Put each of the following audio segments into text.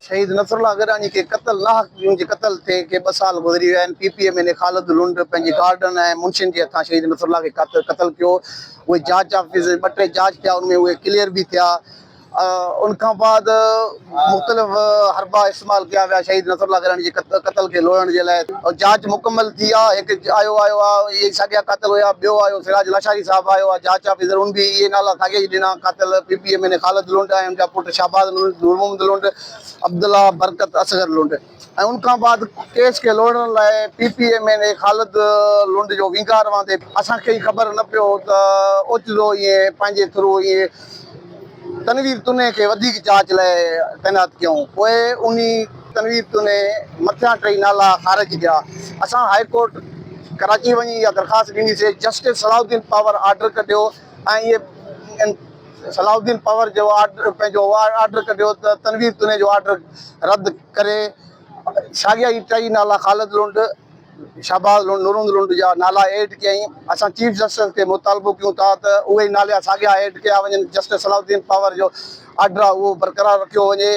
शहीद नसरुल्लाह गडानी के कत्ल नाहक जे कत्ल थे के 2 साल गुजरी विया आहिनि। पीपीएम ने खालिद लुंड पंहिंजे गार्डन ऐं मुंशियुनि जे हथां शहीद नसरुल्लाह खे कत्ल कयो। उहे जांच ऑफिस 2 टे जांच थिया, उनमें उहे क्लियर भी थिया। उनखां बाद मुख़्तलिफ़ हरबा इस्तेमाल किया विया शहीद नसरुल्लाह गडानी जे कत्ल खे लोहण जे लाइ। और जांच मुकम्मल थी आहे। हिकु आयो आहे, इहे साॻिया कातिल हुया। ॿियो आयो सिराज लाशारी साहब आयो आहे जांच ऑफिसर, उन बि इहे नाला साॻिया ई ॾिना कातिल। पीपीएम ने खालिद लुंड ऐं उनजा पुट शाहबाज़ लुंड, नूर मोहम्मद लुंड, अब्दुल्ला बरकत असगर लुंड। ऐं उनखां बाद केस खे लोहण लाइ पीपीएम ने खालिद लुंड जो विंगार वांदे असांखे ई ख़बर न पियो त ओचितो ईअं पंहिंजे थ्रू ईअं तनवीर तुने खे वधीक जांच लाइ तैनात कयूं। पोइ उन तनवीर तुने मथियां 3 नाला ख़ारिज कया। असां हाई कोर्ट कराची वञी इहा दरख़्वास्त ॾिनीसीं, जस्टिस सलाउद्दीन पावर आर्डर कढियो ऐं इहे सलाउद्दीन पावर जो आर्डर पंहिंजो आर्डर कढियो त तनवीर तुने जो आर्डर रद्द करे साॻिया ई 3 नाला खालिद लुंड, शाहबाज़ लुंड, नूर मोहम्मद लुंड जा नाला ऐड कयईं। असां चीफ जस्टिस खे मुतालबो कयूं था त उहे नाला साॻिया ऐड कया वञनि। जस्टिस सलाउद्दीन पावर जो आर्डर आहे उहो बरक़रार रखियो वञे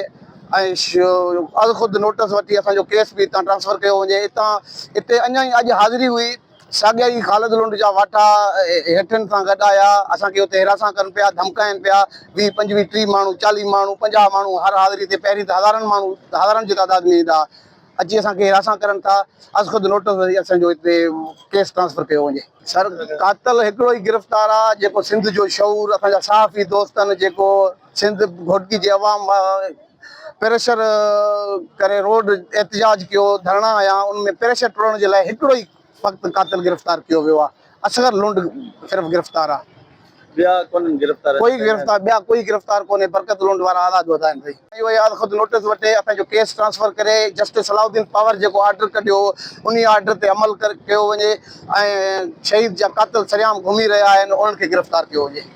ऐं ख़ुदि नोटिस वठी असांजो केस बि हितां ट्रांसफर कयो वञे। हिते अञा ई अॼु हाज़िरी हुई, साॻिया ई खालिद लुंड जा वाटा हेठियुनि सां गॾु आया। असांखे हुते हिरासा कनि पिया, धमकाइनि पिया। 20, 25, 30 माण्हू, 40 माण्हू, 50 माण्हू हर हाज़िरी ते। पहिरीं त हज़ारनि जी तादाद में ईंदा, अची असांखे हिरासा करनि था। ख़ुदि नोटिस वठी असांजो हिते केस ट्रांसफर कयो वञे। सर, कातिल हिकिड़ो ई गिरफ़्तार आहे जेको सिंध जो शऊर असांजा सहाफ़ी दोस्तनि जेको सिंध घोटकी जे अवाम प्रेशर करे रोड एहतिजाज कयो, धरणा आया, उनमें प्रेशर टोड़ण जे लाइ हिकिड़ो ई फ़क़्ति कातिल गिरफ़्तार कयो वियो आहे। असगर लुंड सिर्फ़ु गिरफ़्तार आहे, ॿिया कोई गिरफ़्तार कोन्हे। बरकत लुंड वारा आज़ाद वधाइनि पई। इहो यार ख़ुदि नोटिस वठे, असांजो केस ट्रांसफर करे जस्टिस सलाउद्दीन पावर जेको आर्डर कढियो उन आर्डर ते अमल कयो वञे ऐं शहीद जा कातिल सरेआम घुमी रहिया आहिनि, उन्हनि खे गिरफ़्तार कयो वञे।